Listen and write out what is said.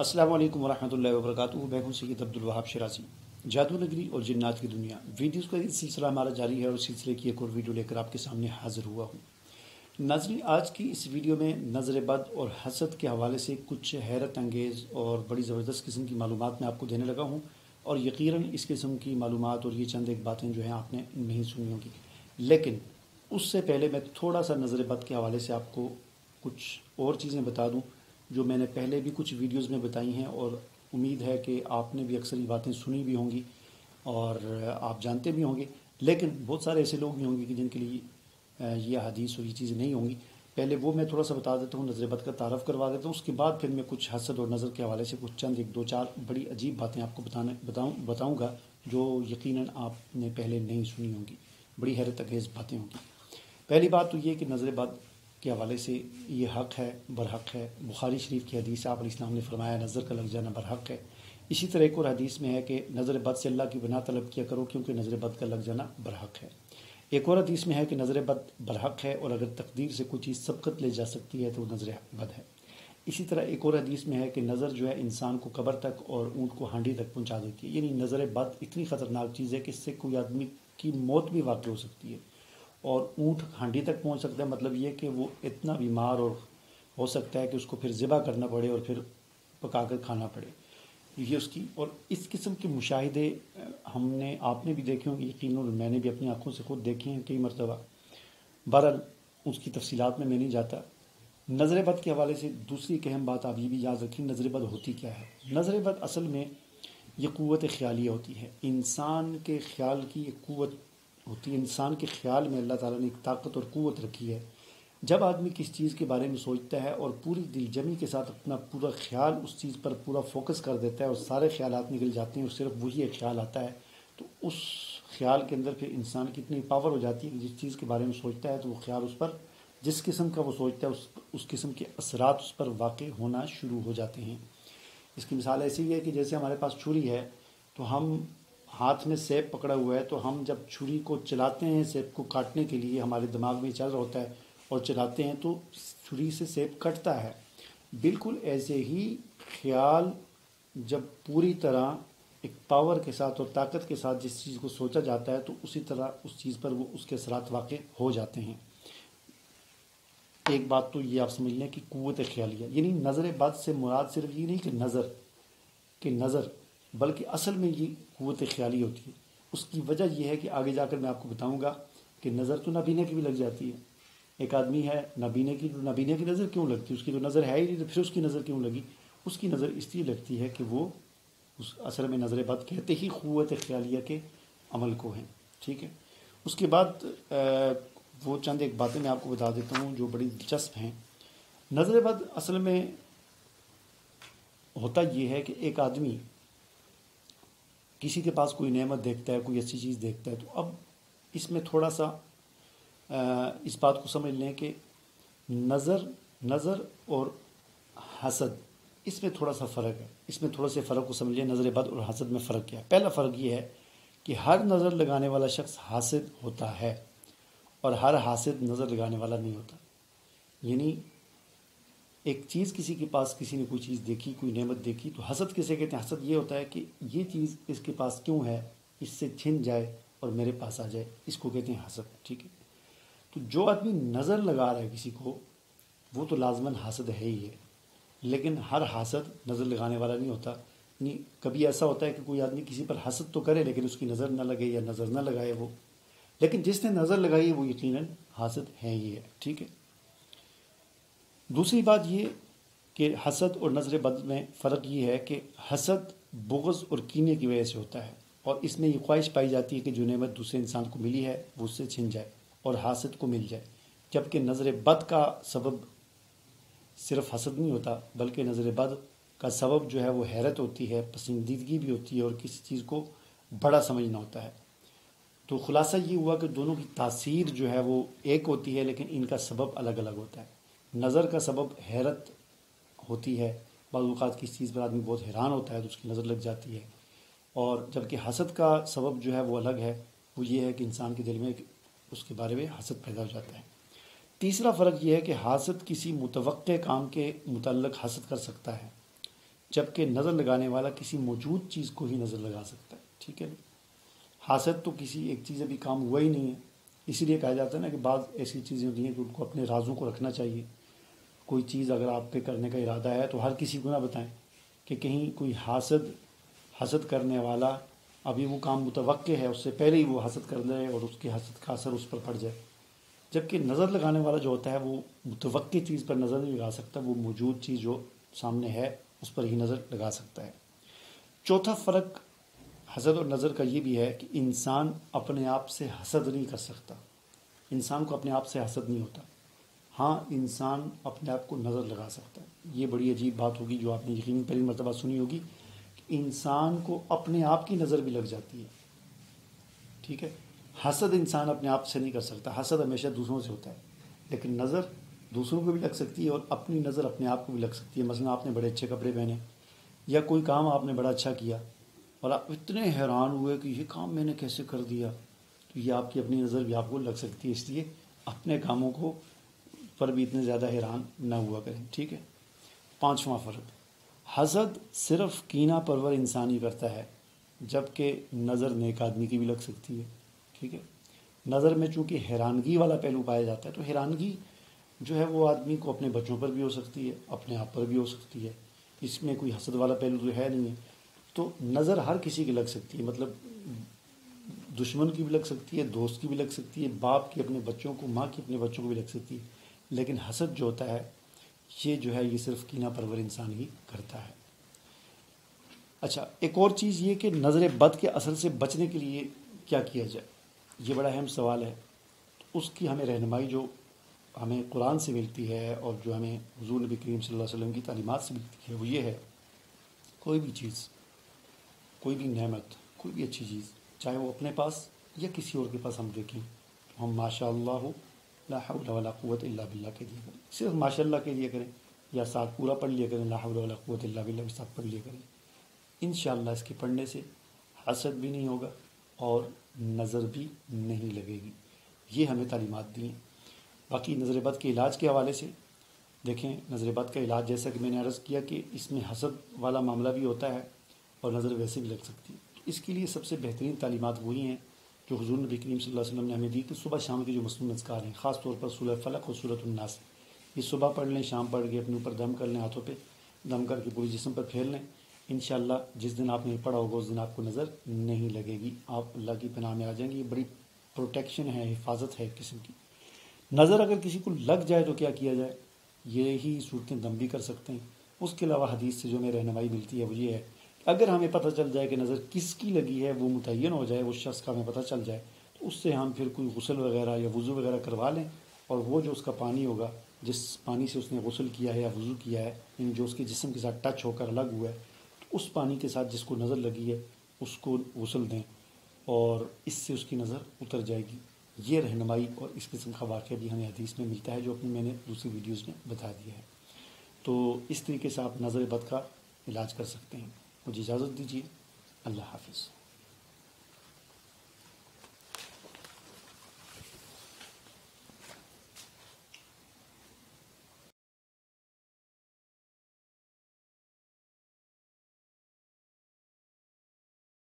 السلام علیکم ورحمۃ اللہ وبرکاتہ۔ میں ہوں سید عبدالوہاب شرازی۔ جادو نگری اور جنات کی دنیا ویڈیوز کا یہ سلسلہ ہمارا جاری ہے اور سلسلے کی ایک اور ویڈیو لے کر آپ کے سامنے حاضر ہوا ہوں۔ ناظرین، آج کی اس ویڈیو میں نظر بد اور حسد کے حوالے سے کچھ حیرت انگیز اور بڑی زبردست قسم کی معلومات میں آپ کو دینے لگا ہوں، اور یقیناً اس قسم کی معلومات اور یہ چند ایک باتیں جو ہیں آپ نے نہیں سنی ہوں گی۔ لیکن اس سے پہلے میں تھوڑا سا نظر بد کے حوالے سے آپ کو کچھ اور چیزیں بتا دوں جو میں نے پہلے بھی کچھ ویڈیوز میں بتائی ہیں، اور امید ہے کہ آپ نے بھی اکثر یہ باتیں سنی بھی ہوں گی اور آپ جانتے بھی ہوں گے، لیکن بہت سارے ایسے لوگ بھی ہوں گے کہ جن کے لیے یہ حدیث اور یہ چیزیں نہیں ہوں گی۔ پہلے وہ میں تھوڑا سا بتا دیتا ہوں، نظر بد کا تعارف کروا دیتا ہوں، اس کے بعد پھر میں کچھ حسد اور نظر کے حوالے سے کچھ چند ایک دو چار بڑی عجیب باتیں آپ کو بتاؤں گا جو یقیناً آپ نے پہلے نہیں سنی ہوں گی، بڑی حیرت انگیز باتیں ہوں گی۔ پہلی بات تو یہ کہ نظر بد کے حوالے سے یہ حق ہے، برحق ہے۔ بخاری شریف کی حدیث آپ علیہ السلام نے فرمایا نظر کا لگ جانا برحق ہے۔ اسی طرح ایک اور حدیث میں ہے کہ نظر بد سے اللہ کی پناہ طلب کیا کرو کیونکہ نظر بد کا لگ جانا برحق ہے۔ ایک اور حدیث میں ہے کہ نظر بد برحق ہے، اور اگر تقدیر سے کوئی چیز سبقت لے جا سکتی ہے تو وہ نظر بد ہے۔ اسی طرح ایک اور حدیث میں ہے کہ نظر جو ہے انسان کو قبر تک اور اونٹ کو ہانڈی تک پہنچا دیتی ہے، یعنی نظر بد اتنی خطرناک چیز ہے کہ اس سے کوئی آدمی کی موت بھی واقع ہو سکتی ہے، اور اونٹ ہانڈی تک پہنچ سکتا ہے۔ مطلب یہ کہ وہ اتنا بیمار اور ہو سکتا ہے کہ اس کو پھر ذبح کرنا پڑے اور پھر پکا کر کھانا پڑے۔ یہ اس کی اور اس قسم کے مشاہدے آپ نے بھی دیکھے ہوں گے یقیناً، میں نے بھی اپنی آنکھوں سے خود دیکھے ہیں کئی مرتبہ۔ بہرحال اس کی تفصیلات میں نہیں جاتا۔ نظر بد کے حوالے سے دوسری ایک اہم بات آپ یہ بھی یاد رکھیں، نظر بد ہوتی کیا ہے۔ نظر بد اصل میں یہ قوت خیالیہ ہوتی ہے، انسان کے خیال کی ایک قوت ہوتی ہے۔ انسان کے خیال میں اللہ تعالیٰ نے ایک طاقت اور قوت رکھی ہے۔ جب آدمی کس چیز کے بارے میں سوچتا ہے اور پوری دل جمی کے ساتھ اپنا پورا خیال اس چیز پر پورا فوکس کر دیتا ہے اور سارے خیالات نکل جاتے ہیں اور صرف وہی ایک خیال آتا ہے، تو اس خیال کے اندر پھر انسان کی اتنی پاور ہو جاتی ہے کہ جس چیز کے بارے میں سوچتا ہے تو وہ خیال اس پر، جس قسم کا وہ سوچتا ہے اس قسم کے اثرات اس پر واقع ہونا شروع ہو جاتے ہیں۔ اس کی مثال ایسی ہے کہ جیسے ہمارے پاس چھری ہے تو ہم ہاتھ میں سیب پکڑا ہوا ہے، تو ہم جب چھری کو چلاتے ہیں سیب کو کاٹنے کے لیے، ہمارے دماغ میں چل رہا ہوتا ہے اور چلاتے ہیں تو چھری سے سیب کٹتا ہے۔ بالکل ایسے ہی خیال جب پوری طرح ایک پاور کے ساتھ اور طاقت کے ساتھ جس چیز کو سوچا جاتا ہے تو اسی طرح اس چیز پر وہ اس کے اثرات واقع ہو جاتے ہیں۔ ایک بات تو یہ آپ سمجھ لیں کہ قوت خیالیہ، یعنی نظر بد سے مراد صرف یہ نہیں کہ نظر بلکہ اصل میں یہ قوت خیالی ہوتی ہے۔ اس کی وجہ یہ ہے کہ آگے جا کر میں آپ کو بتاؤں گا کہ نظر تو نابینے کی بھی لگ جاتی ہے۔ ایک آدمی ہے نابینے کی نظر کیوں لگتی ہے؟ اس کی تو نظر ہے ہی نہیں، تو پھر اس کی نظر کیوں لگی؟ اس کی نظر اس لیے لگتی ہے کہ وہ اصل میں نظر بد کہتے ہی قوت خیالیہ کے عمل کو ہیں، ٹھیک ہے۔ اس کے بعد وہ چند ایک باتیں میں آپ کو بتا دیتا ہوں جو بڑی دلچسپ ہیں۔ نظر بد اصل میں ہوتا یہ ہے کہ ایک آدمی کسی کے پاس کوئی نعمت دیکھتا ہے، کوئی اچھی چیز دیکھتا ہے، تو اب اس میں تھوڑا سا اس بات کو سمجھ لیں کہ نظر اور حسد، اس میں تھوڑا سا فرق ہے۔ اس میں تھوڑا سا فرق کو سمجھ لیں، نظر بد اور حسد میں فرق کیا ہے۔ پہلا فرق یہ ہے کہ ہر نظر لگانے والا شخص حاسد ہوتا ہے اور ہر حاسد نظر لگانے والا نہیں ہوتا۔ یعنی ایک چیز کسی کے پاس، کسی نے کوئی چیز دیکھی، کوئی نعمت دیکھی، تو حسد کسے کہتے ہیں؟ حسد یہ ہوتا ہے کہ یہ چیز اس کے پاس کیوں ہے، اس سے چھن جائے اور میرے پاس آ جائے، اس کو کہتے ہیں حسد، ٹھیک ہے۔ تو جو آدمی نظر لگا رہا ہے کسی کو، وہ تو لازماً حاسد ہے ہی ہے، لیکن ہر حاسد نظر لگانے والا نہیں ہوتا۔ یعنی کبھی ایسا ہوتا ہے کہ کوئی آدمی کسی پر حسد تو کرے لیکن اس کی نظر نہ لگے یا نظر نہ لگائے وہ، لیکن جس نے نظر لگائی ہے وہ یقیناً حاسد ہے ہی ہے، ٹھیک ہے۔ دوسری بات یہ کہ حسد اور نظر بد میں فرق یہ ہے کہ حسد بغض اور کینے کی وجہ سے ہوتا ہے، اور اس میں یہ خواہش پائی جاتی ہے کہ جو نعمت دوسرے انسان کو ملی ہے وہ اس سے چھن جائے اور حاسد کو مل جائے، جبکہ نظر بد کا سبب صرف حسد نہیں ہوتا، بلکہ نظر بد کا سبب جو ہے وہ حیرت ہوتی ہے، پسندیدگی بھی ہوتی ہے، اور کسی چیز کو بڑا سمجھنا ہوتا ہے۔ تو خلاصہ یہ ہوا کہ دونوں کی تاثیر جو ہے وہ ایک ہوتی ہے، لیکن ان کا سبب الگ الگ ہوتا ہے۔ نظر کا سبب حیرت ہوتی ہے، بعض اوقات کسی چیز پر آدمی بہت حیران ہوتا ہے تو اس کی نظر لگ جاتی ہے، اور جبکہ حسد کا سبب جو ہے وہ الگ ہے، وہ یہ ہے کہ انسان کے دل میں اس کے بارے میں حسد پیدا ہو جاتا ہے۔ تیسرا فرق یہ ہے کہ حاسد کسی متوقع کام کے متعلق حسد کر سکتا ہے، جبکہ نظر لگانے والا کسی موجود چیز کو ہی نظر لگا سکتا ہے، ٹھیک ہے۔ حاسد تو کسی ایک چیز ابھی کام ہوا ہی نہیں ہے، اسی لیے کہا جاتا ہے نا کہ بعض ایسی چیزیں ہوتی ہیں کہ ان کو اپنے رازوں کو رکھنا چاہیے۔ کوئی چیز اگر آپ پہ کرنے کا ارادہ ہے تو ہر کسی کو نہ بتائیں، کہ کہیں کوئی حسد کرنے والا ابھی وہ کام متوقع ہے، اس سے پہلے ہی وہ حسد کر دے اور اس کے حسد کا اثر اس پر پڑ جائے۔ جبکہ نظر لگانے والا جو ہوتا ہے وہ متوقع چیز پر نظر نہیں لگا سکتا، وہ موجود چیز جو سامنے ہے اس پر ہی نظر لگا سکتا ہے۔ چوتھا فرق حسد اور نظر کا یہ بھی ہے کہ انسان اپنے آپ سے حسد نہیں کر سکتا، انسان کو اپنے آپ سے حسد نہیں ہوتا، ہاں انسان اپنے آپ کو نظر لگا سکتا ہے۔ یہ بڑی عجیب بات ہوگی جو آپ نے یقیناً پہلی مرتبہ سنی ہوگی، کہ انسان کو اپنے آپ کی نظر بھی لگ جاتی ہے، ٹھیک ہے۔ حسد انسان اپنے آپ سے نہیں کر سکتا، حسد ہمیشہ دوسروں سے ہوتا ہے، لیکن نظر دوسروں کو بھی لگ سکتی ہے اور اپنی نظر اپنے آپ کو بھی لگ سکتی ہے۔ مثلا آپ نے بڑے اچھے کپڑے پہنے یا کوئی کام آپ نے بڑا اچھا کیا اور آپ اتنے حیران ہوئے کہ یہ کام میں نے کیسے کر دیا، تو یہ آپ کی اپنی نظر بھی آپ کو لگ سکتی ہے، اس لیے اپنے کاموں کو پر بھی اتنے زیادہ حیران نہ ہوا کریں، ٹھیک ہے۔ پانچواں فرق، حسد صرف کینہ پرور انسان ہی کرتا ہے، جبکہ نظر نیک آدمی کی بھی لگ سکتی ہے، ٹھیک ہے۔ نظر میں چونکہ حیرانگی والا پہلو پایا جاتا ہے، تو حیرانگی جو ہے وہ آدمی کو اپنے بچوں پر بھی ہو سکتی ہے، اپنے آپ پر بھی ہو سکتی ہے، اس میں کوئی حسد والا پہلو تو ہے نہیں ہے۔ تو نظر ہر کسی کی لگ سکتی ہے، مطلب دشمن کی بھی لگ سکتی ہے، دوست کی بھی لگ سکتی ہے، باپ کی اپنے بچوں کو، ماں کی اپنے بچوں کو بھی لگ سکتی ہے، لیکن حسد جو ہوتا ہے یہ جو ہے یہ صرف کینہ پرور انسان ہی کرتا ہے۔ اچھا، ایک اور چیز یہ کہ نظر بد کے اثر سے بچنے کے لیے کیا کیا جائے، یہ بڑا اہم سوال ہے۔ اس کی ہمیں رہنمائی جو ہمیں قرآن سے ملتی ہے اور جو ہمیں حضور نبی کریم صلی اللہ علیہ وسلم کی تعلیمات سے ملتی ہے وہ یہ ہے، کوئی بھی چیز، کوئی بھی نعمت، کوئی بھی اچھی چیز، چاہے وہ اپنے پاس یا کسی اور کے پاس ہم دیکھیں، تو ہم ماشاء اللہ لا حول ولا قوت الا باللہ کے لیے کریں، صرف ماشاء اللہ کے لیے کریں، یا ساتھ پورا پڑھ لیا کریں لا حول ولا قوت الا باللہ کے ساتھ پڑھ لیا کریں۔ انشاءاللہ اس کے پڑھنے سے حسد بھی نہیں ہوگا اور نظر بھی نہیں لگے گی، یہ ہمیں تعلیمات دی ہیں۔ باقی نظر بد کے علاج کے حوالے سے دیکھیں، نظر بد کا علاج جیسا کہ میں نے عرض کیا کہ اس میں حسد والا معاملہ بھی ہوتا ہے اور نظر ویسے بھی لگ سکتی ہے، تو اس کے لیے سب سے بہترین تعلیمات وہی ہیں جو حضور نبی کریم صلی اللہ علیہ وسلم نے ہمیں دی، کہ صبح شام کے جو مسنون اذکار ہیں، خاص طور پر سورہ فلق اور سورۃ الناس، یہ صبح پڑھ لیں، شام پڑھ کے اپنے اوپر دم کر لیں، ہاتھوں پہ دم کر کے پورے جسم پر پھیر لیں، انشاءاللہ جس دن آپ نے پڑھا ہوگا اس دن آپ کو نظر نہیں لگے گی، آپ اللہ کی پناہ میں آ جائیں گے۔ یہ بڑی پروٹیکشن ہے، حفاظت ہے ایک قسم کی۔ نظر اگر کسی کو لگ جائے تو کیا کیا جائے، یہی صورتیں دم بھی کر سکتے ہیں۔ اس کے علاوہ حدیث سے جو ہمیں رہنمائی ملتی ہے وہ یہ ہے کہ اگر ہمیں پتہ چل جائے کہ نظر کس کی لگی ہے، وہ متعین ہو جائے، اس شخص کا ہمیں پتہ چل جائے، تو اس سے ہم پھر کوئی غسل وغیرہ یا وضو وغیرہ کروا لیں، اور وہ جو اس کا پانی ہوگا، جس پانی سے اس نے غسل کیا ہے یا وضو کیا ہے، یعنی جو اس کے جسم کے ساتھ ٹچ ہو کر الگ ہوا ہے، تو اس پانی کے ساتھ جس کو نظر لگی ہے اس کو غسل دیں، اور اس سے اس کی نظر اتر جائے گی۔ یہ رہنمائی اور اس قسم کا واقعہ بھی ہمیں حدیث میں ملتا ہے جو اپنی میں نے دوسری ویڈیوز میں بتا دیا ہے۔ تو اس طریقے سے آپ نظر بد کا علاج کر سکتے ہیں۔ مجھے اجازت دیجیے، اللہ حافظ۔